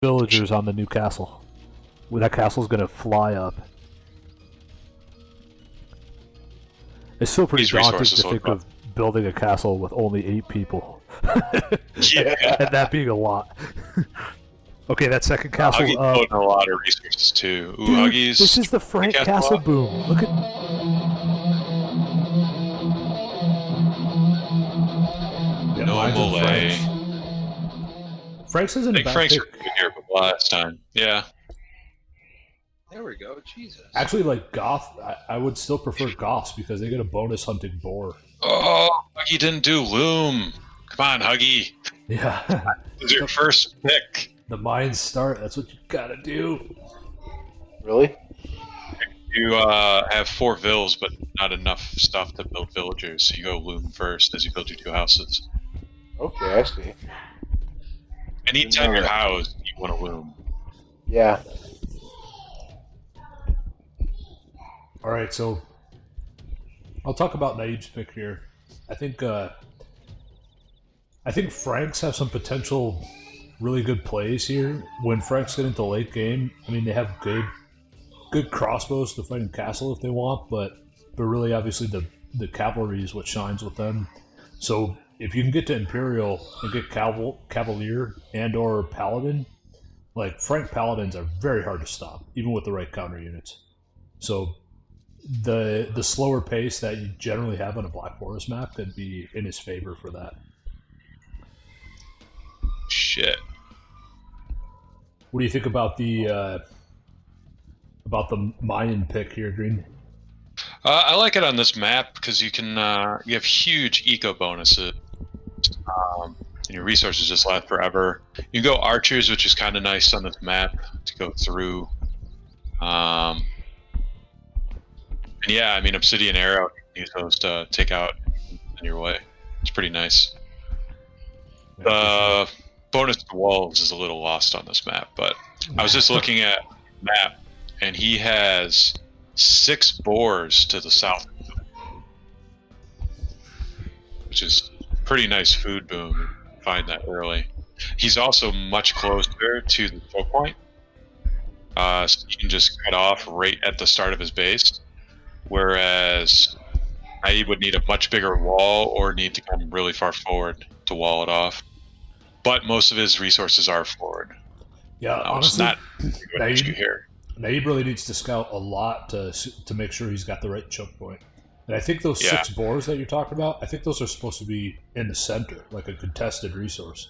villagers on the new castle. Well, that castle's gonna fly up. It's still pretty daunting to think of building a castle with only 8 people. Yeah. And that being a lot. Okay, that second castle. Huggy's putting a lot of resources too. Ooh, dude, Huggy's. this is the Frank Castle boom. Look at. Yeah, No way. Frank's isn't a bad Frank's pick. were good here last time. Yeah. There we go. Jesus. Actually, like Goth, I would still prefer Goths because they get a bonus hunting boar. Oh, Huggy didn't do Loom. Come on, Huggy. Yeah. This is your first pick. The mines start. That's what you gotta do. Really? You have 4 vills, but not enough stuff to build villagers, so you go Loom first as you build your 2 houses. Okay, I see. Anytime you're housed, you want to Loom. Yeah. All right, so I'll talk about Nayib's pick here. I think Franks have some potential really good plays here. When Franks get into late game, I mean, they have good crossbows to fight in castle if they want, but really obviously the cavalry is what shines with them. So if you can get to Imperial and get Cavalier and or Paladin, like Frank Paladins are very hard to stop, even with the right counter units. So the slower pace that you generally have on a Black Forest map could be in his favor for that. Shit. What do you think about the Mayan pick here, Green? I like it on this map because you can you have huge eco bonuses, and your resources just last forever. You can go archers, which is kind of nice on this map to go through. And yeah, I mean, Obsidian Arrow, you can use those to take out in your way. It's pretty nice. The bonus to walls is a little lost on this map, but I was just looking at the map, and he has 6 boars to the south, which is pretty nice food boom. Find that early. He's also much closer to the choke point, so you can just cut off right at the start of his base. Whereas I would need a much bigger wall or need to come really far forward to wall it off. But most of his resources are forward. Yeah, honestly, it's not HQ here. Nayib really needs to scout a lot to make sure he's got the right choke point. And I think those 6 boars that you're talking about, I think those are supposed to be in the center, like a contested resource.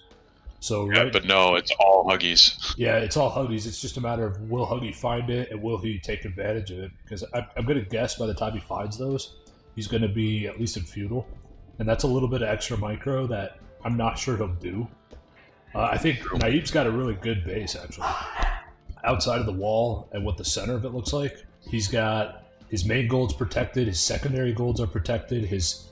So yeah, but no, it's all Huggies. Yeah, it's all Huggies. It's just a matter of will Huggy find it and will he take advantage of it? Because I'm going to guess by the time he finds those, he's going to be at least in feudal. And that's a little bit of extra micro that I'm not sure he'll do. I think Nayib's got a really good base, actually. Outside of the wall and what the center of it looks like, he's got his main gold's protected, his secondary golds are protected, his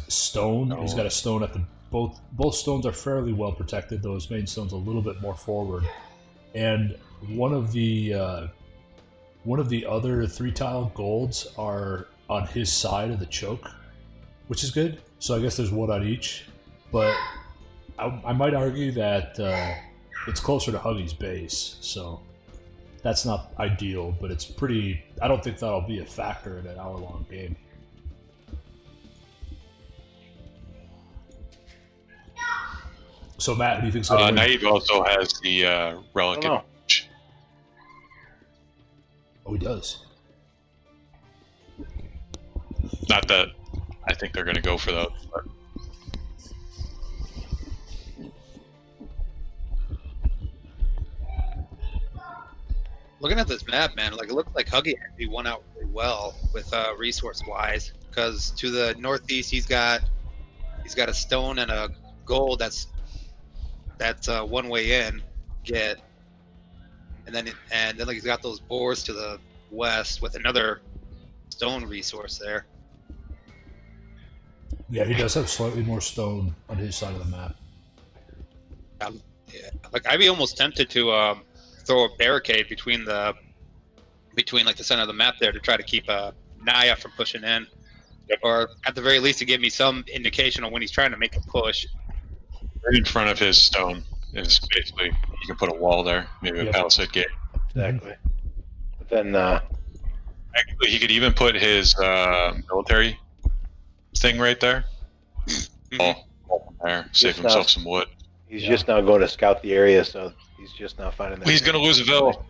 stone, he's got a stone at the both stones are fairly well protected, though his main stone's a little bit more forward. And one of the other 3-tile golds are on his side of the choke, which is good. So I guess there's one on each. But I might argue that it's closer to Huggy's base, so that's not ideal, but it's pretty. I don't think that'll be a factor in an hour-long game. So Matt, who do you think's going to win? Nayib also has the relic image. Oh, he does. Not that I think they're going to go for those, but Looking at this map, man, like it looks like Huggy actually won out really well with resource-wise, because to the northeast he's got a stone and a gold that's one way in, and then like he's got those boars to the west with another stone resource there. Yeah, he does have slightly more stone on his side of the map. Yeah, like I'd be almost tempted to throw a barricade between like the center of the map there to try to keep Naya from pushing in, or at the very least to give me some indication of when he's trying to make a push. Right in front of his stone. It's basically you can put a wall there, maybe a Yep. palisade gate. Exactly. But then, Actually, he could even put his military thing right there. Wall there, save Just himself now- some wood. he's Yeah. just now going to scout the area, so he's just now finding that. He's gonna lose a Ville.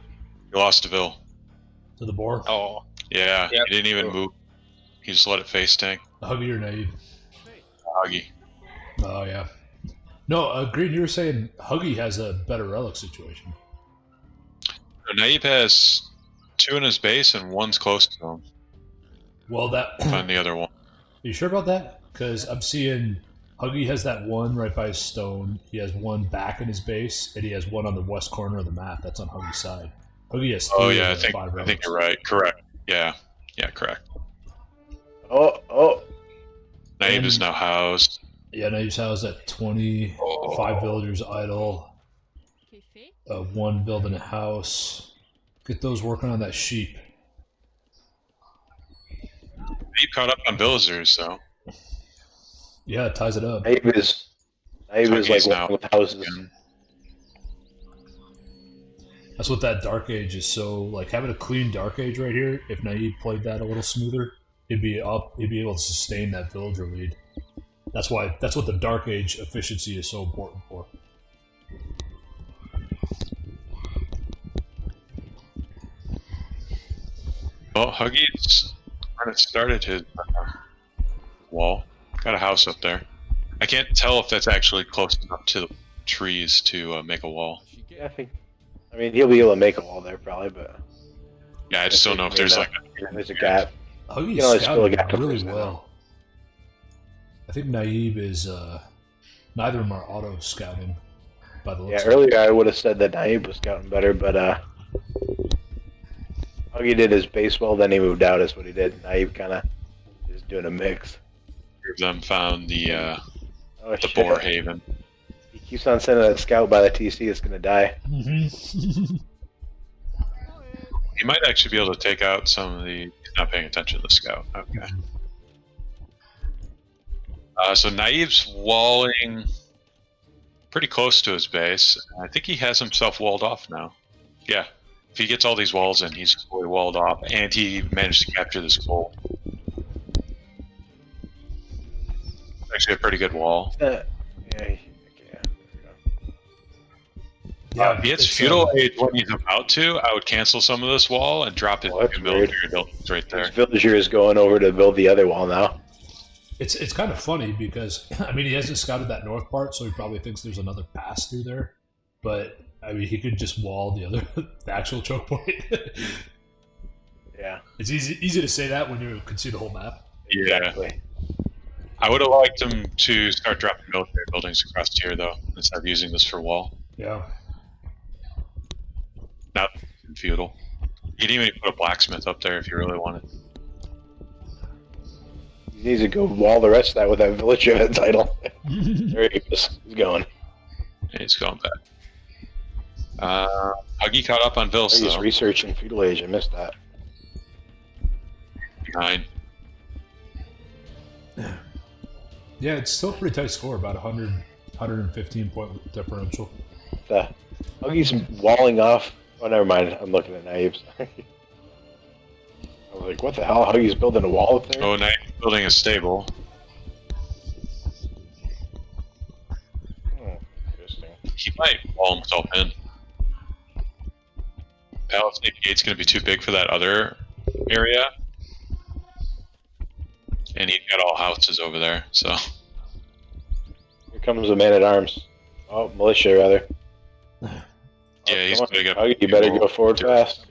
He lost a Ville. To the boar. Oh, Yeah, Yep. he didn't even move. He just let it face tank. Huggy or Naib? Huggy. Oh, yeah. No, Green, you were saying Huggy has a better relic situation. Naib has 2 in his base and 1's close to him. Well, that. Find the other one. Are you sure about that? Because I'm seeing Huggy has that one right by his stone. He has one back in his base, and he has one on the west corner of the map. That's on Huggy's side. Huggy has 3 Oh yeah, of the 5 I think relics. you're right. Correct. Yeah, correct. Oh, Naib is now housed. Yeah, Naib's house at 20, Oh. 5 villagers idle, 1 building a house. Get those working on that sheep. Naib caught up on villagers, so Yeah, it ties it up. Naib is like Huggy's now- one with houses. That's what that Dark Age is so like. Having a clean Dark Age right here. If Naib played that a little smoother, he'd be up. He'd be able to sustain that villager lead. That's why. That's what the Dark Age efficiency is so important for. Well, Huggy's kind of started his wall. Got a house up there. I can't tell if that's actually close enough to the trees to make a wall. Yeah, I mean, he'll be able to make a wall there probably, but Yeah, I just don't know if there's like there's a gap. Huggy's You know, it's still a scouting gap to really first now. well. I think Naib is. Neither of them are auto scouting. By the Yeah, looks of it. earlier I would have said that Naib was scouting better, but Huggy did his base well, then he moved out. Is what he did. Naib kind of is doing a mix. three of them found the Oh the shit! boar haven. He keeps on sending that scout by the TC. It's gonna die. Mhm. He might actually be able to take out some of the. He's not paying attention to the scout. Okay. So Naib's walling pretty close to his base. I think he has himself walled off now. Yeah. If he gets all these walls in, he's fully walled off, and he managed to capture this goal. Actually, a pretty good wall. Yeah. If he hits it's, feudal age when he's about to, I would cancel some of this wall and drop his Oh, that's military buildings right His there. villager is going over to build the other wall now. It's kind of funny because I mean he hasn't scouted that north part, so he probably thinks there's another pass through there. But I mean he could just wall the other the actual choke point. Yeah. It's easy to say that when you can see the whole map. Yeah. Exactly. I would have liked him to start dropping military buildings across here, though, instead of using this for wall. Yeah. Not feudal. You could even put a blacksmith up there if you really wanted. He needs to go wall the rest of that with that villager at the title. There he goes. He's going. And he's going back. Huggy caught up on Vils, He's though. researching feudal age. I missed that. 9. Yeah, it's still a pretty tight score, about 100, 115 point differential. Huggy's walling off. Oh, never mind. I'm looking at Nayib's. I was like, what the hell? Huggy's building a wall up there? Oh, now he's building a stable. Interesting. He might wall himself in. Palisade Gate's going to be too big for that other area. And he's got all houses over there, so. Here comes a man at arms. Oh, militia, rather. Yeah, he's Come on, gonna get. Huggy, you better go forward fast.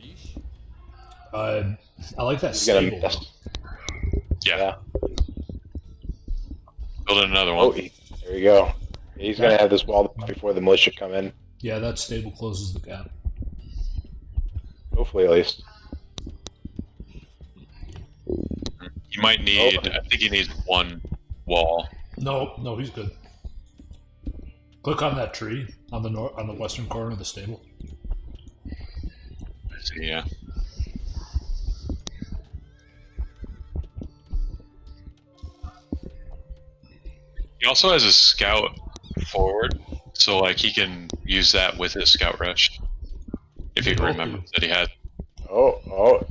I like that He's gonna stable. miss. though. Yeah, building another Oh, one. there we go. He's gonna have this wall before the militia come in. Yeah, that stable closes the gap. Hopefully, at least. He might need. Oh. I think he needs one wall. No, he's good. Click on that tree on the on the western corner of the stable. I see, yeah. He also has a scout forward, so like he can use that with his scout rush. If They he both remembers do. that he had. Oh.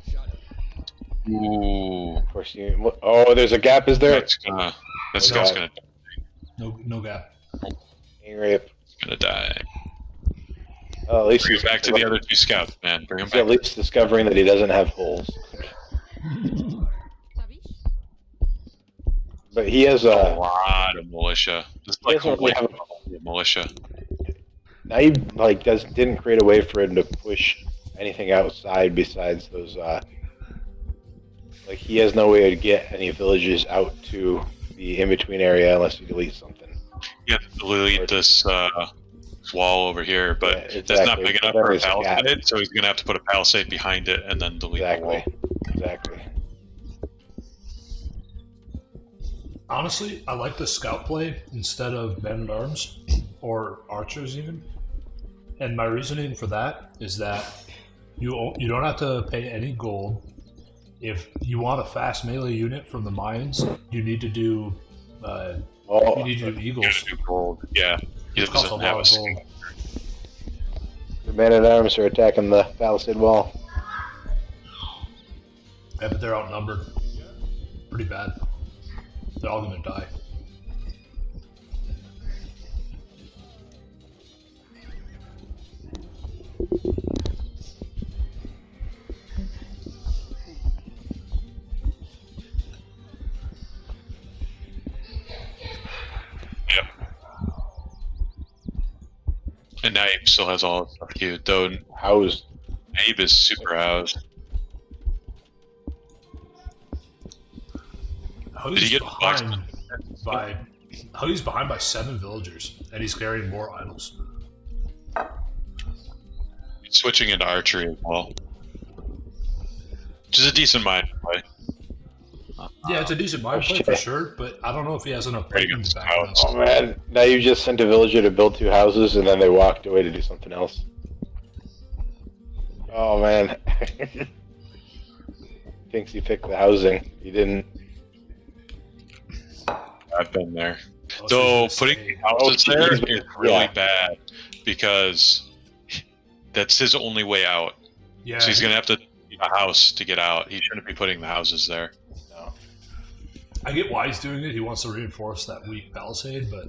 Ooh. Of course you. Oh, there's a gap. Is there? That scout's gonna No gap. Gang rape. die. Oh, at least Bring he's him back to the other 2 scouts, man. Bring him He's at back. least discovering that he doesn't have holes. But he has A a. lot of militia. This is He like doesn't really have a militia. Now he didn't create a way for him to push anything outside besides those. Like he has no way to get any villages out to the in between area unless you delete something. You have to delete this wall over here, but Yeah, exactly. that's not big enough for a There's a gap. palisade, so he's gonna have to put a palisade behind it and then delete the wall. Exactly. Honestly, I like the scout play instead of men-at-arms or archers even. And my reasoning for that is that you don't have to pay any gold. If you want a fast melee unit from the mines, you need to do eagles. Do gold. Yeah, he It costs a doesn't lot have a of single. gold. The men-at-arms are attacking the palisade wall. Yeah, but they're outnumbered pretty bad. They're all gonna die. Yep. And Naib still has all his stuff too, though Housed. Naib is super housed. Did he Huggy's get behind by 7 villagers, and he's carrying more idols. He's switching into archery as well. Which is a decent mind play. Yeah, it's a decent mind play for sure, but I don't know if he has enough Pretty picking good to back it up. Oh man! Now you just sent a villager to build 2 houses, and then they walked away to do something else. Oh man! Thinks he picked the housing. He didn't. I've been there. Oh, Though so putting he's houses there is really Yeah. bad because that's his only way out. yeah, So he's gonna have to need a house to get out. He shouldn't be putting the houses there. No. I get why he's doing it. He wants to reinforce that weak palisade, but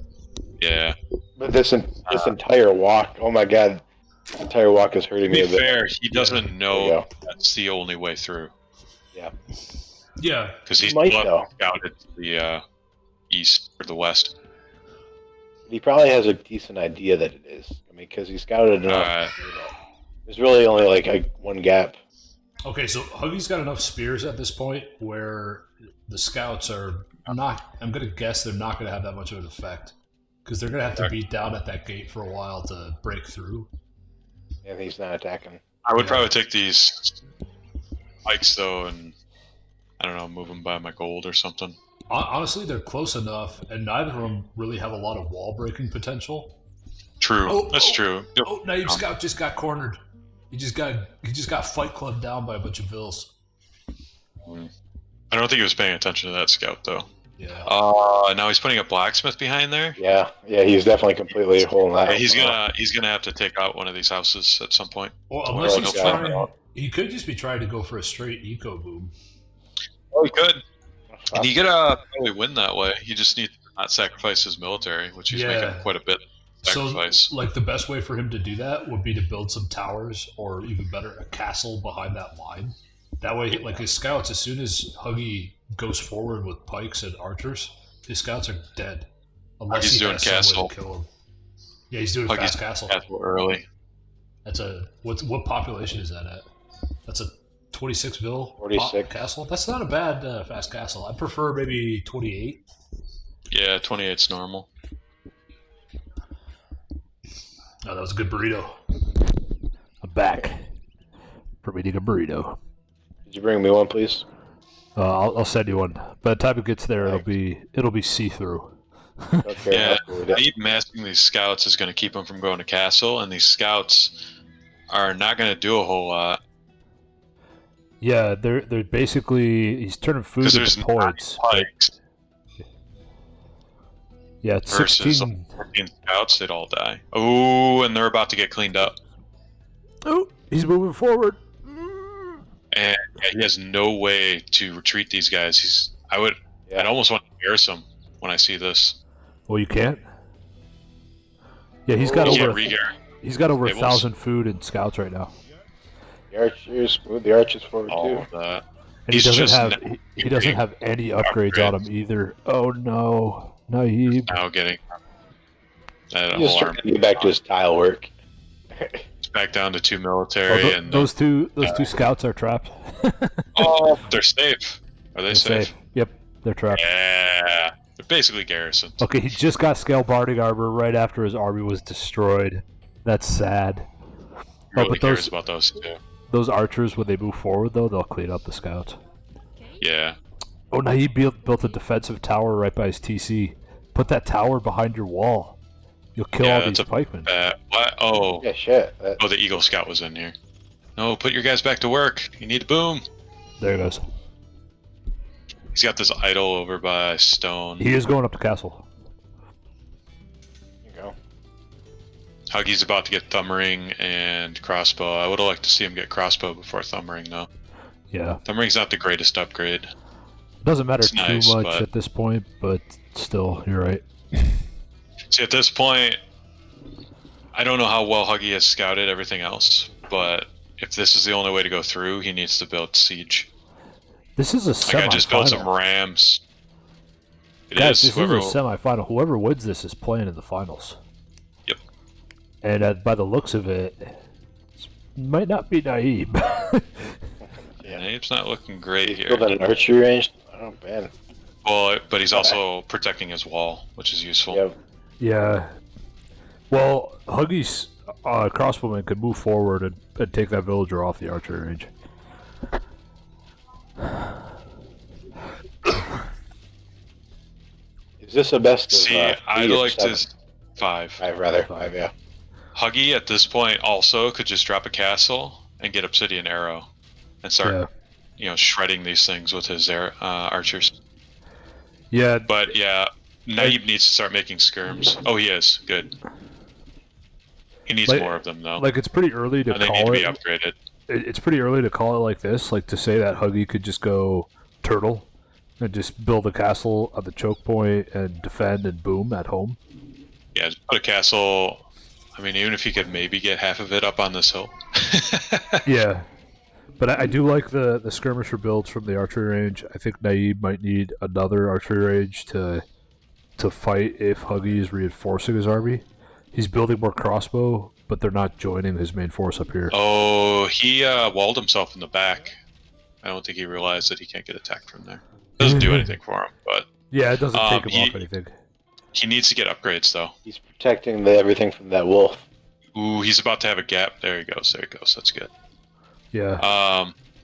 Yeah. But this entire walk. Oh my god! This entire walk is hurting To me be a bit. fair, he doesn't There you know go. that's the only way through yeah, because he's Might, still though. scouted to the east or the west. He probably has a decent idea that it is. I mean, because he scouted enough. Alright. to do that. There's really only like one gap. Okay, so Huggy's got enough spears at this point where the scouts are not. I'm gonna guess they're not gonna have that much of an effect because they're gonna have to beat down at that gate for a while to break through. And he's not attacking. I would Yeah. probably take these pikes though, and I don't know, move them by my gold or something. Honestly, they're close enough, and neither of them really have a lot of wall breaking potential. True, Oh, that's oh, true. Yep. Oh, Naib Scout just got cornered. He just got Fight Club down by a bunch of vills. I don't think he was paying attention to that scout though. Yeah. Now he's putting a blacksmith behind there. Yeah, he's definitely completely holding that. Yeah, he's gonna have to take out one of these houses at some point. Or unless Oh, he's God. trying, he could just be trying to go for a straight eco boom. Oh, he could. And he could probably win that way. He just needs to not sacrifice his military, which he's making quite a bit sacrifice. So, like, the best way for him to do that would be to build some towers, or even better, a castle behind that line. That way, like, his scouts, as soon as Huggy goes forward with pikes and archers, his scouts are dead. Unless He's he doing has some way castle. to kill him. Yeah, he's doing Huggy's fast castle. Castle early. That's a what population is that at? That's a 26 vil 46. castle. That's not a bad fast castle. I prefer maybe 28. Yeah, 28's normal. Oh, that was a good burrito. I'm back from eating a burrito. Could you bring me one, please? I'll send you one. By the time it gets there, it'll be see through. Okay, Yeah, absolutely. I need masking these scouts is going to keep them from going to castle, and these scouts are not going to do a whole lot. Yeah, they're basically he's turning food Because into there's not points. pikes. Yeah, it's versus 16. 14 scouts, they'd all die. Oh, and they're about to get cleaned up. Oh, he's moving forward. And yeah, he has no way to retreat these guys. I'd almost want to embarrass him when I see this. Well, you can't. Yeah, he's got You over. can't re-gear. He's got over Tables. 1,000 food and scouts right now, The archers move the archers forward All too. of that. and He's he doesn't just have. He doesn't have any upgrades on him either. Oh no, Naib. Now getting that He's just alarm. trying to get back to his tile work. It's back down to 2 Oh, military, and those two scouts are trapped. oh, they're safe. Are they They're safe? safe. Yep, they're trapped. Yeah, they're basically garrisoned. Okay, he just got scale barding armor right after his army was destroyed. That's sad. Really but cares those- about those two. Those archers, when they move forward, though, they'll clean up the scouts. Yeah. Oh, Naib built a defensive tower right by his TC. Put that tower behind your wall. You'll kill Yeah, all these that's pikemen. What? Oh. Yeah, shit. Oh, the Eagle Scout was in here. No, put your guys back to work. You need to boom. There he goes. He's got this idol over by stone. He is going up to castle. There you go. Huggy's about to get thumb ring and crossbow. I would have liked to see him get crossbow before thumb ring, though. Yeah. Thumb ring's not the greatest upgrade. Doesn't matter It's too nice, much but- at this point, but still, you're right. See, at this point, I don't know how well Huggy has scouted everything else, but if this is the only way to go through, he needs to build siege. This is a Like, I just built some semifinal. rams. It Guys, is. this is a semifinal. Whoever wins this is playing in the finals. Yep. And by the looks of it, might not be Naib. Yeah, Naib's not looking great He's here. building an archery range. Oh man. Well, but he's also protecting his wall, which is useful. Yeah. Yeah. Well, Huggy's crossbowman could move forward and take that villager off the archery range. Is this a best of See, 3 I'd or like 7? to 5. 5 rather. 5, yeah. Huggy at this point also could just drop a castle and get obsidian arrow and start, shredding these things with his archers. Yeah. But yeah, Naib needs to start making skirms. Oh, he is. Good. He needs more of them though. Like, it's pretty early to and they call need to be it. upgraded. It's pretty early to call it like this, like to say that Huggy could just go turtle and just build a castle at the choke point and defend and boom at home. Yeah, just put a castle. I mean, even if he could maybe get half of it up on this hill. Yeah. But I do like the skirmisher builds from the archery range. I think Naib might need another archery range to fight if Huggy is reinforcing his army. He's building more crossbow, but they're not joining his main force up here. Oh, he walled himself in the back. I don't think he realized that he can't get attacked from there. Doesn't do anything for him, but Yeah, it doesn't take him he- off anything. he needs to get upgrades though. He's protecting everything from that wolf. Ooh, he's about to have a gap. There he goes. There he goes. That's good. Yeah.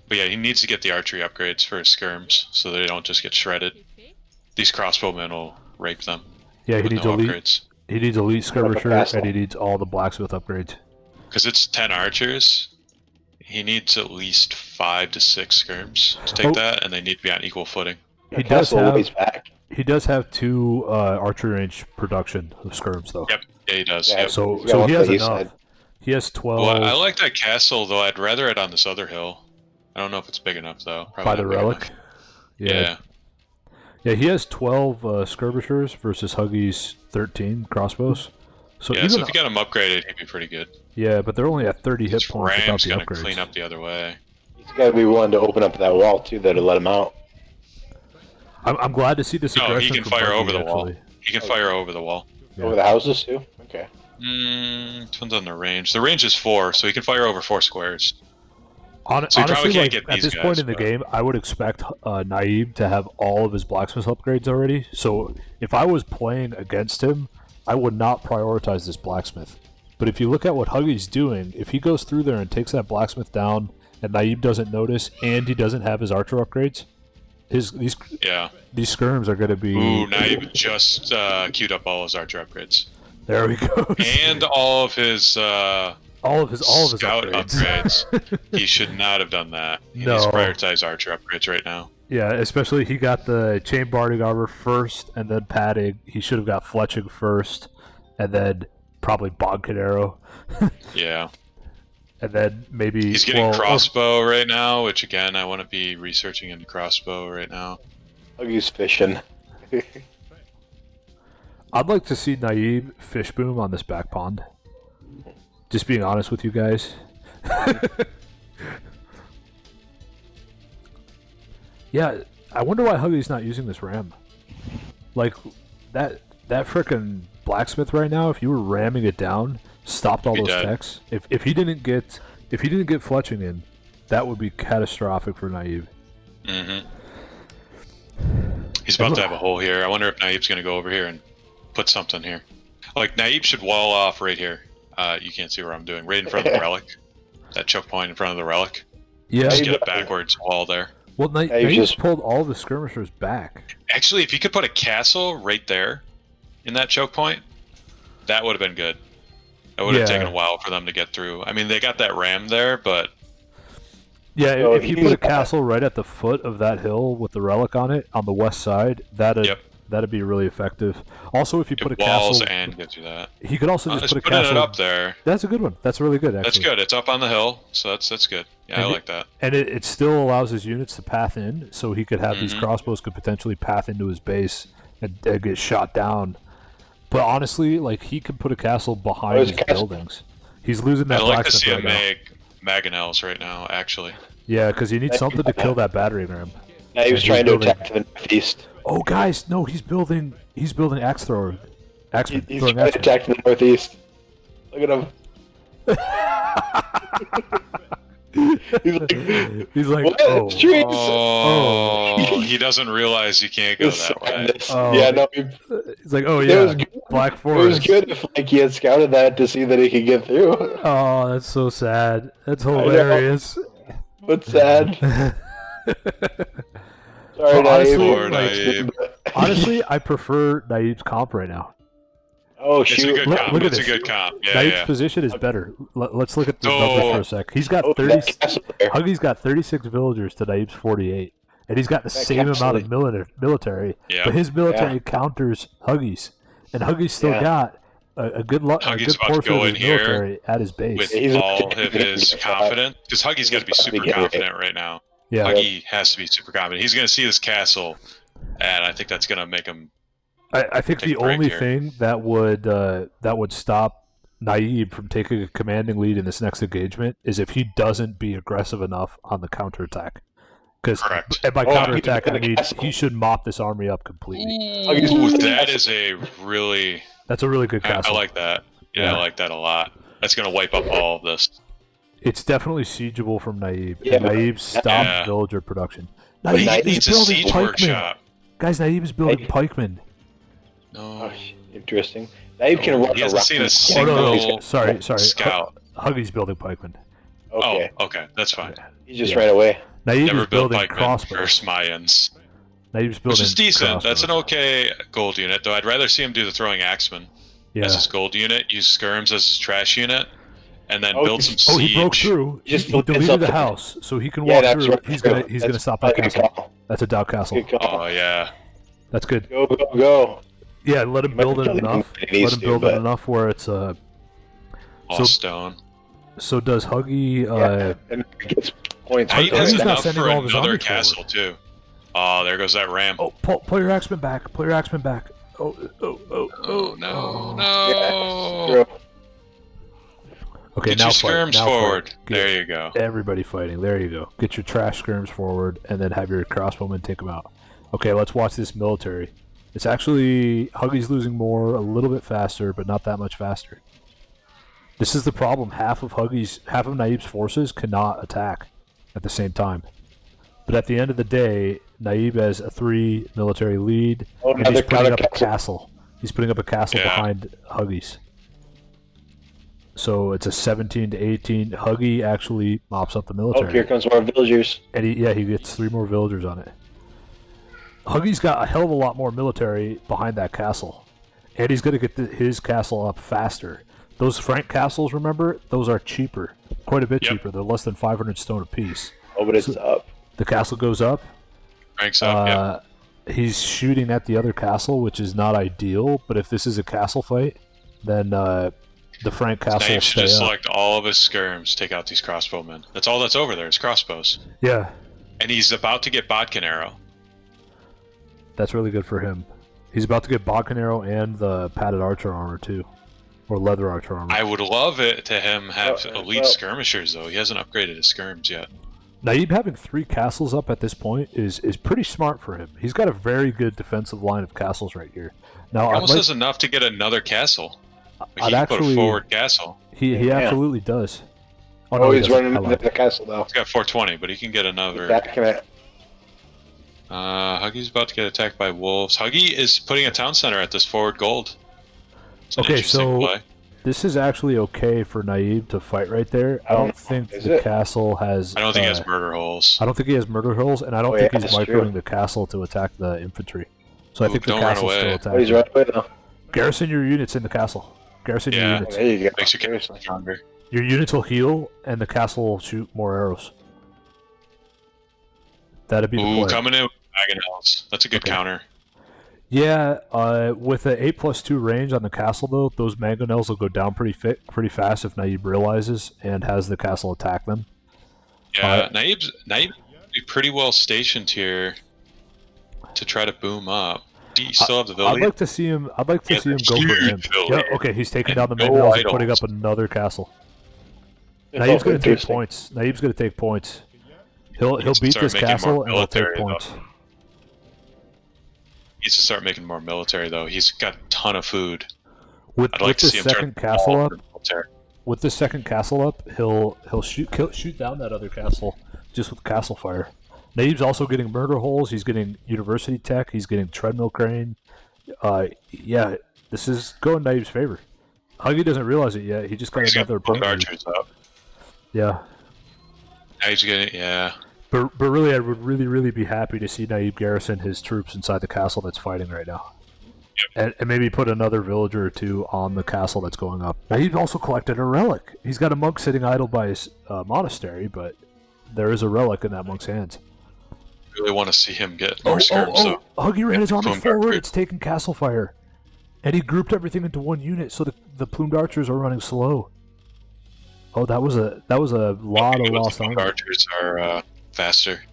But yeah, he needs to get the archery upgrades for his skirms so they don't just get shredded. These crossbowmen will rape them. Yeah, he with needs no elite. upgrades. He needs elite skirmisher, castle. and he needs all the blacksmith upgrades. Because it's 10 archers. He needs at least 5 to 6 skirms to take Oh. that, and they need to be on equal footing. He The does castle have always back. 2 archery range production of skirms though. Yep, yeah, he does. Yeah, Yep. So He's got one he for has the east enough. side. He has 12 Well, I like that castle, though. I'd rather it on this other hill. I don't know if it's big enough, though. Probably by the not big relic. enough. Yeah. Yeah, he has 12 skirmishers versus Huggy's 13 crossbows. So Yeah, even so if you got him upgraded, he'd be pretty good. yeah, but they're only at 30 hit This points without Ram's the gonna upgrades. clean up the other way. He's got to be willing to open up that wall too, though, to let him out. I'm glad to see this No, aggression. he can from fire Huggy, over the wall. actually. He can fire over the wall. Yeah. Over the houses too. Okay. Depends on the range. The range is 4, so he can fire over 4 squares. So you probably Honestly, can't like, get at these this guys, point in the but- game, I would expect Naib to have all of his blacksmith upgrades already. So if I was playing against him, I would not prioritize this blacksmith. But if you look at what Huggy's doing, if he goes through there and takes that blacksmith down, and Naib doesn't notice, and he doesn't have his archer upgrades, these Yeah. skirms are going to be. Ooh, now you've just queued up all his archer upgrades. There we go. And all of his all of his scout upgrades. upgrades. He should not have done that. He needs to No. prioritize archer upgrades right now. Yeah, especially he got the chain barding armor first, and then padding. He should have got fletching first, and then probably Bonkin arrow. Yeah. And then maybe He's getting crossbow right now, which again, I want to be researching into crossbow right now. Huggy's fishing. I'd like to see Naib fish boom on this back pond. Just being honest with you guys. Yeah, I wonder why Huggy's not using this ram. Like that frickin' blacksmith right now, if you were ramming it down, stopped all those techs. If he didn't get fletching in, that would be catastrophic for Naive. Mm-hmm. He's about to have a hole here. I wonder if Naib's going to go over here and put something here. Like, Naib should wall off right here. You can't see what I'm doing. Right in front of the relic. That choke point in front of the relic. Yeah. Just get a backwards wall there. Well, Naib just pulled all the skirmishers back. Actually, if you could put a castle right there in that choke point, that would have been good. It would have taken a while for them to get through. I mean, they got that ram there, but... Yeah, if you put a castle right at the foot of that hill with the relic on it, on the west side, that'd be really effective. Also, if you put a walls castle... and get you that. He could also just put a putting castle... it up there. That's a good one. That's really good, actually. That's good. It's up on the hill, so that's good. Yeah, I like that. And it still allows his units to path in, so he could have these crossbows could potentially path into his base and get shot down. But honestly, like, he could put a castle behind his buildings. He's losing that blacksmith. I'd like to see him make mangonels right now, actually. Yeah, because you need something to kill that battering ram. Yeah, he was trying to attack to the northeast. Oh, guys, no, he's building axe thrower. Axeman. He's trying to attack to the northeast. Look at him. He's like, what? Oh, Trees? He doesn't realize he can't go that way. Yeah, no. He's like, oh yeah, Black Forest. It was good if like he had scouted that to see that he could get through. Oh, that's so sad. That's hilarious. But sad. Sorry, honestly, honestly, I prefer Naib's comp right now. Oh shoot! It's a good comp. Look at It's this. a good comp. Yeah, Naib's position is better. Let's look at the numbers for a sec. He's got 30. Huggy's got 36 villagers to Naib's 48, and he's got the same amount of military. Yeah. But his military counters Huggy's, and Huggy's still got a good portion of his military at his base. With all of his confidence, because Huggy's got to be super confident right now. Yeah. Huggy has to be super confident. He's going to see this castle, and I think that's going to make him. I think the only thing that would stop Naib from taking a commanding lead in this next engagement is if he doesn't be aggressive enough on the counterattack. Because by counterattack, I mean he should mop this army up completely. Ooh, that is a really... That's a really good castle. I like that. Yeah, I like that a lot. That's going to wipe up all of this. It's definitely siegeable from Naib. Yeah, Naib stopped villager production. Naib needs a siege workshop. Guys, Naib is building pikemen. No. Oh, interesting. Naib can run He hasn't seen a single sorry. scout. Huggy's building pikemen. Okay. Oh, okay. That's fine. He just ran away. Naib Never is built building pikemen crossbows. versus Mayans. Naib's building Which is decent. crossbows. That's an okay gold unit, though. I'd rather see him do the throwing axeman as his gold unit, use skirms as his trash unit, and then build some siege. Oh, he broke through. Just he deleted the house, so he can walk through. Right. He's gonna stop that castle. That's a doubt castle. Oh yeah, that's good. Go. Yeah, let him build it enough. Let him build it enough where it's all stone. So does Huggy? And he gets points. He has Huggy's not enough sending for all of his another army castle too. Oh, there goes that ram. Oh, pull your axeman back. Pull your axeman back. Oh no. Yeah, okay, Get now your fight. skirms Now forward. Fight. There you go. Everybody fighting. There you go. Get your trash skirms forward, and then have your crossbowmen take them out. Okay, let's watch this military. It's actually Huggy's losing more, a little bit faster, but not that much faster. This is the problem. Half of Naib's forces cannot attack at the same time. But at the end of the day, Naib has a 3 military lead, and he's putting up a castle. He's putting up a castle behind Huggy's. So it's a 17 to 18. Huggy actually mops up the military. Oh, here comes more villagers. And he gets 3 more villagers on it. Huggy's got a hell of a lot more military behind that castle. And he's going to get his castle up faster. Those Frank castles, remember? Those are cheaper. Quite a bit cheaper. They're less than 500 stone apiece. Oh, but it's up. The castle goes up. Frank's up. He's shooting at the other castle, which is not ideal. But if this is a castle fight, then the Frank castle Now you will should stay just up. select all of his skirms, take out these crossbowmen. That's all that's over there is crossbows. Yeah, And he's about to get Bodkin Arrow. that's really good for him. He's about to get Bodkin Arrow and the padded archer armor too, or leather archer armor. I would love it to him have elite well- skirmishers, though. He hasn't upgraded his skirms yet. Naib having 3 castles up at this point is pretty smart for him. He's got a very good defensive line of castles right here. Now, He I'd almost like, has enough to get another castle. Like, I'd he can put actually- a forward castle. he Yeah. absolutely does. Oh, no, he he's doesn't. running I into lied. the castle now. He's got 420, but he can get another. Attacking it. Huggy's about to get attacked by wolves. Huggy is putting a town center at this forward gold. It's an Okay, interesting so play. this is actually okay for Naib to fight right there. I don't think Is the it? castle has. I don't think he has murder holes. I don't think he has murder holes, and I don't Oh, think yeah, he's that's microing true. the castle to attack the infantry. So I Ooh, think the don't run castle's still away. Oh, he's attacking. right away now. Garrison your units in the castle. Garrison your Yeah. units. There you go. Makes your character Seriously. stronger. Your units will heal, and the castle will shoot more arrows. That'd be the Ooh, play. coming in with mangonels. That's a good Okay. counter. Yeah, with an 8+2 range on the castle, though, those mangonels will go down pretty fast if Naib realizes and has the castle attack them. Yeah, Naib's pretty well stationed here to try to boom up. Do you still have the village? I'd like to see him. I'd like to Yeah, see him go for huge him. village. Yeah, okay, he's taking down the No mangonels and putting idols. up another castle. Oh, Naib's going to take interesting. points. Naib's going to take points. He'll Needs to beat start this making castle more and he'll take military, though. points. He needs to start making more military, though. He's got a ton of food. With I'd like to this see him turn second castle all up, into military. with this second castle up, he'll shoot down that other castle just with castle fire. Naib's also getting murder holes. He's getting university tech. He's getting treadmill crane. Yeah, this is going Naib's favor. Huggy doesn't realize it yet. He just got He's got another both point lead. archers up. Yeah, Now he's getting, yeah. but really, I would really be happy to see Naib garrison his troops inside the castle that's fighting right now. And maybe put another villager or two on the castle that's going up. Naib also collected a relic. He's got a monk sitting idle by his monastery, but there is a relic in that monk's hands. Really want to see him get more skirms, though. Huggy ran his army Plumed forward. archer. It's taking castle fire. And he grouped everything into one unit, so the plumed archers are running slow. Oh, that was a lot of lost The army. archers are faster.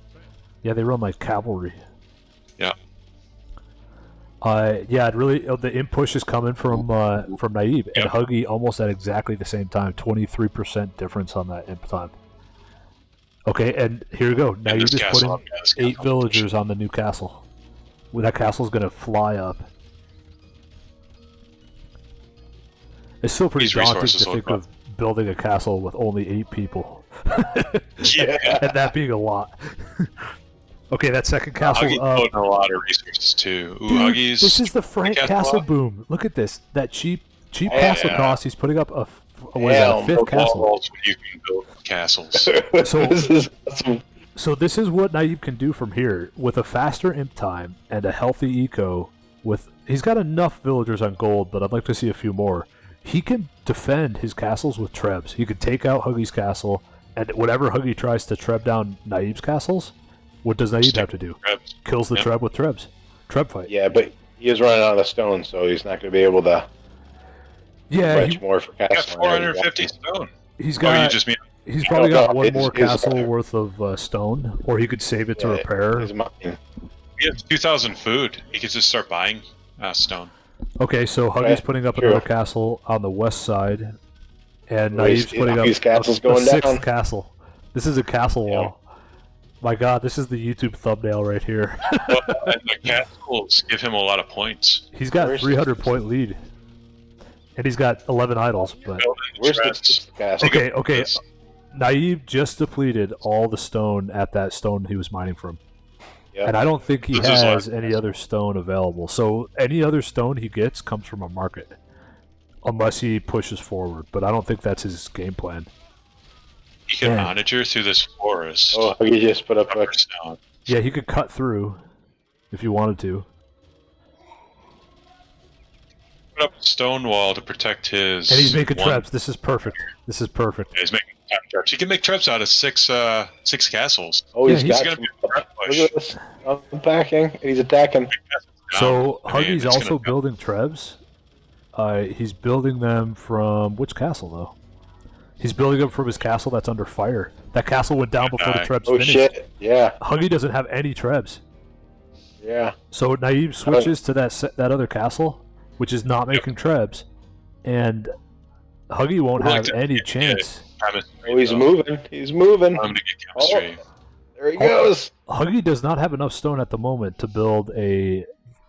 Yeah, they run like cavalry. Yeah. Yeah, it really the imp push is coming from Naib and Yep. Huggy almost at exactly the same time. 23% difference on that imp time. Okay, and here we go. And Naib this is castle putting up, yeah, this 8 castle. villagers on the new castle. Well, that castle's gonna fly up. It's still pretty These daunting resources to look think of building a castle with only 8 people. Yeah. And that being a lot. Okay, that second castle. Huggy's loading a lot of resources, too. Ooh, Dude, Huggy's... this is the Frank castle castle up. boom. Look at this. That cheap Yeah. castle cost. He's putting up a Damn, 5th castle. Walls when you can build castles. So- this is awesome. So this is what Naib can do from here with a faster imp time and a healthy eco. He's got enough villagers on gold, but I'd like to see a few more. He can defend his castles with trebs. He could take out Huggy's castle, and whenever Huggy tries to treb down Naib's castles, what does Naib have to do? Trebs. Kills the Yep. treb with trebs. Treb fight. Yeah, but he is running out of stone, so he's not going to be able to Yeah, much more for Got castle. 450 stone. he's Oh, you got. just mean... He's probably got one his- more his- castle worth of stone, or he could save it to Yeah, repair. his mine. He has 2,000 food. He could just start buying stone. Okay, so Huggy's Right, putting up true. another castle on the west side, and Well, Naib's he's- putting up Huggy's castle's a going 6th down. castle. This is a castle Yeah. wall. My God, this is the YouTube thumbnail right here. Well, and the castles give him a lot of points. He's got Where's 300-point lead, and he's got 11 idols. But Building Where's the traps. sixth castle? okay. Naib just depleted all the stone at that stone he was mining from. Yep. And I don't think he This is has like- any other stone available. So any other stone he gets comes from a market. Unless he pushes forward. But I don't think that's his game plan. He can Yeah. monitor through this forest. Oh, he just put up a Cover stone. Yeah, he could cut through if he wanted to. Put up a stone wall to protect his. And he's making one- traps. This is perfect. This is perfect. Yeah, he's making traps. He can make traps out of six castles. Oh, Yeah, he's he's got gonna some. be a trap Look push. at this. I'm backing, and he's attacking. So I mean, Huggy's it's also gonna- building Trebs. He's building them from which castle though? He's building them from his castle that's under fire. That castle went down before the Trebs Oh finished. shit! Yeah, Huggy doesn't have any Trebs. yeah. So Nayib switches to that other castle, which is not making Trebs, and Huggy won't I'd like have to any see chance. Chemistry, Oh, he's though. moving. He's moving. I'm gonna get chemistry. There he goes. Huggy does not have enough stone at the moment to build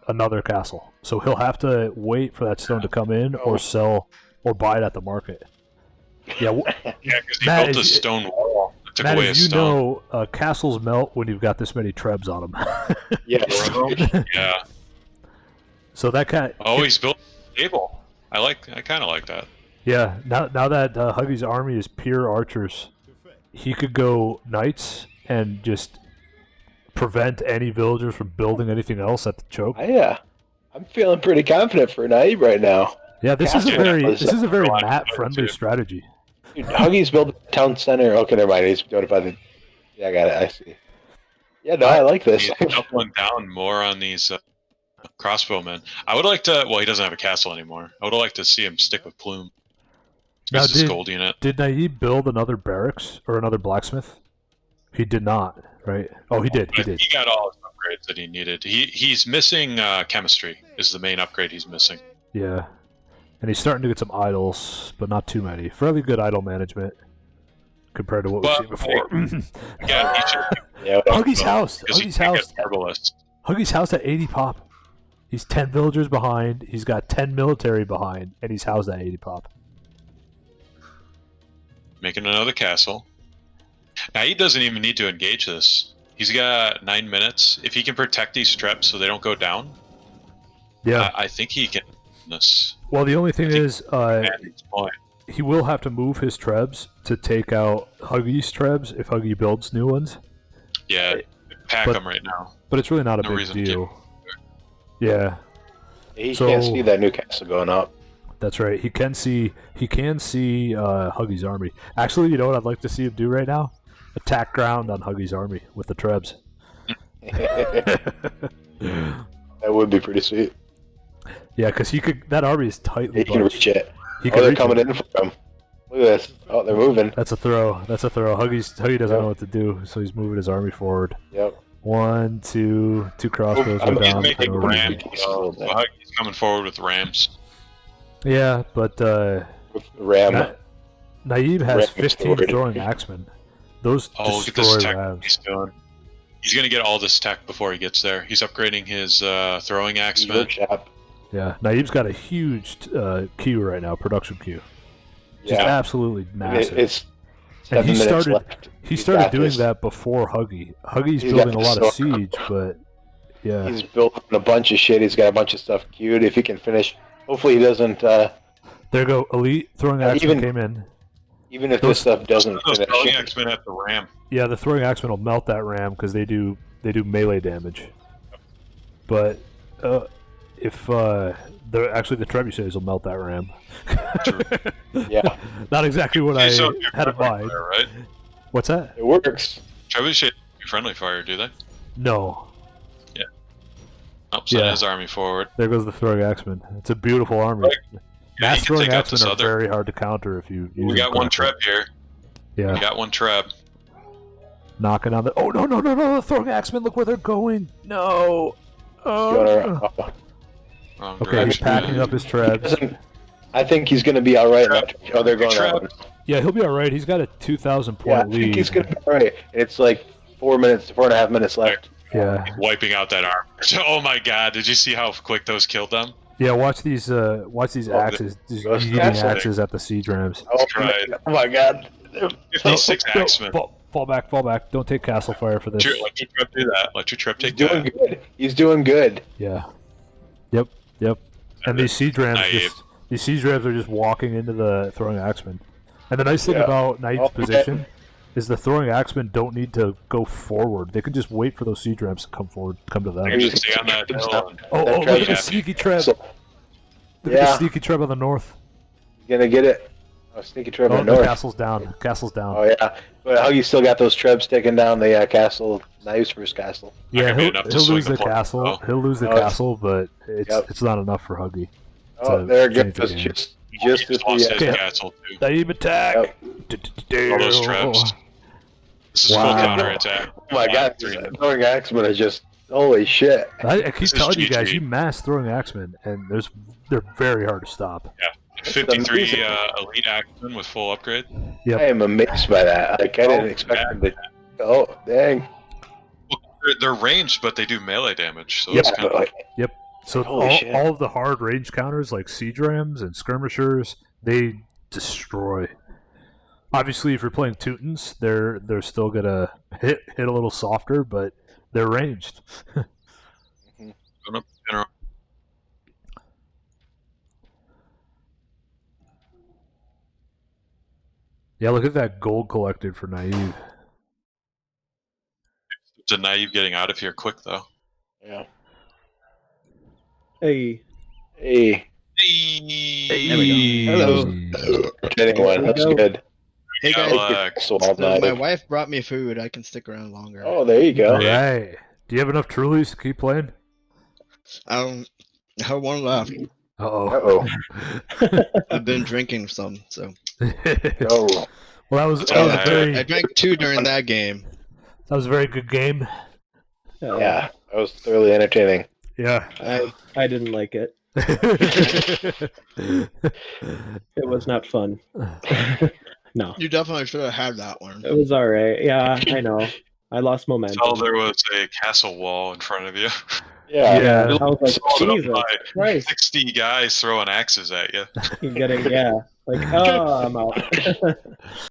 another castle, so he'll have to wait for that stone to come in, Oh. or sell, or buy it at the market. Yeah, Yeah, because he Matt, built a as- stone wall. That took Matt, away a as you stone. know, castles melt when you've got this many Trebs on them. Yes. Yeah. So that kind. Oh, he's built a table. I kind of like that. Yeah, now that Huggy's army is pure archers, he could go knights and just prevent any villagers from building anything else at the choke. I'm feeling pretty confident for Naib right now. Yeah, this is a Yeah, very that's- this is a very that's- Matt-friendly strategy. Dude, Huggy's building a town center. Okay, never mind. He's doing it by the. Yeah, I got it. I see. Yeah, no, I like this. He's doubling down more on these crossbowmen. I would like to. Well, he doesn't have a castle anymore. I would like to see him stick with Plume. Now, Because his gold unit. Did Nayib build another barracks or another blacksmith? He did not, right? Oh, he did. He But did. he got all his upgrades that he needed. He's missing chemistry. Is the main upgrade he's missing. Yeah, and he's starting to get some idols, but not too many. Fairly good idol management compared to what we've But, seen before. Yeah, he should. Yeah, Huggy's house. Because he Huggy's can't house. get Arbalists. Huggy's house at 80 pop. He's 10 villagers behind. He's got 10 military behind, and he's housed at 80 pop. Making another castle. Now he doesn't even need to engage this. He's got 9 minutes. If he can protect these traps so they don't go down, Yeah. I think he can. This. Well, the only thing is, At this point. he will have to move his trebs to take out Huggy's trebs if Huggy builds new ones. Yeah, pack But- them right now. But it's really not a No big reason to deal. Yeah, He So- can't see that new castle going up. that's right. He can see Huggy's army. Actually, you know what I'd like to see him do right now? Attack ground on Huggy's army with the trebs. That would be pretty sweet. Yeah, because he could. That army is tightly He can bunched. reach it. He Oh, can they're reach coming it. in for him. Look at this. Oh, they're moving. That's a throw. That's a throw. Huggy doesn't Yep. know what to do, so he's moving his army forward. Yep. 1, 2, 2 crossbows I'm go He's down. making for no reason. rams. So he's coming forward with rams. Yeah, but With the ram. Naib has Ram 15 sword. throwing axemen. Those Oh, look at this destroy tech rams. he's doing. He's gonna get all this tech before he gets there. He's upgrading his throwing axemen. Workshop. Yeah, Naib's got a huge queue right now, production queue. Just Yeah. absolutely massive. It's And 7 he minutes started- left. He He's started got doing this. that before Huggy. Huggy's He's got building a this lot of sword. siege, but yeah. He's building a bunch of shit. He's got a bunch of stuff queued. If he can finish, hopefully he doesn't. There go elite throwing axemen even- came in. Even if Those- this stuff doesn't Those throwing finish, axemen at the ram. Yeah, the throwing axemen will melt that ram because they do melee damage. But if the trebuchets will melt that ram. yeah, Not exactly what I So, had in mind. fire, right? What's that? it works. Trebuchet do friendly fire, do they? No. Oh, send Yeah. his army forward. There goes the throwing axemen. It's a beautiful army. Yeah, Mass he can throwing take out this axemen are other. very hard to counter if you use We got them one correctly. treb here. Yeah, We got one treb. knocking on the. Oh no no no no! The throwing axemen! Look where they're going! No. Oh. Wrong Okay, he's direction. packing up his trebs. I think he's going to be all right. Trap. Oh, they're going Trap. on. Yeah, he'll be all right. He's got a 2,000 Yeah, I point think lead. he's going to be all right. It's like 4.5 minutes left. Yeah, Wiping out that arm. Oh my god! Did you see how quick those killed them? yeah. Watch these axes. Just Ghost eating castle. axes at the siege rams. Oh, Right. oh my god. 56 No, axemen. fall back. Don't take castle fire for this. Let your treb do that. Let your treb He's take doing that. good. He's doing good. Yeah. Yep. And these siege rams Naive. are just walking into the throwing axemen. And the nice thing Yeah. about Naib's Oh, position is the throwing axemen don't need to go forward. They can just wait for those siege rams to come to them. They can just stay on that hill. and- Oh, That look at the treb- sneaky treb. So, Look at the Yeah. sneaky treb on the north. he's going to get it. Oh, sneaky treb Oh, in the north. castle's down. Castle's down. Oh, yeah. But how you still got those trebs taking down the castle Naiv's first castle. Not Yeah, gonna be he'll, enough to he'll swing lose the the point, castle. though. He'll lose the Oh, it's- castle, but it's not enough for Huggy. Oh, to there it change the goes. game. Just He at just lost the his Yeah. castle too. Naive attack. Yep. All those traps. This is Wow. full counter attack. Oh my god, throwing Axemen is just holy shit. I keep This is telling you guys, GG. you mass throwing axemen, and they're very hard to stop. 53 amazing. elite axemen with full upgrade. Yep. I am amazed by that. Like I didn't expect them to. Oh dang! They're ranged, but they do melee damage. So Yep. it's kind But, of like, So Holy shit. all of the hard range counters like siege rams and skirmishers, they destroy. Obviously, if you're playing Teutons, they're still gonna hit a little softer, but they're ranged. Yeah, look at that gold collected for Naive. to Naive getting out of here quick though. yeah. Hey, Hey, There we go. Hello. anyone? That's go. good. Hey guys, Alex. So all so my night. wife brought me food. I can stick around longer. Oh, there you go. All right. Do you have enough Trulies to keep playing? I have one left. Uh-oh. I've been drinking some, so Oh, Well, that was Yeah. I drank 2 during that game. that was a very good game. yeah. That was thoroughly entertaining. Yeah. I didn't like it. It was not fun. No, You definitely should have had that one. it was all right. Yeah, I know. I lost momentum. Tell there was a castle wall in front of you. Yeah. Yeah. I was like, Followed up Jesus by Christ, 60 guys throwing axes at you. you're getting like, oh, I'm out.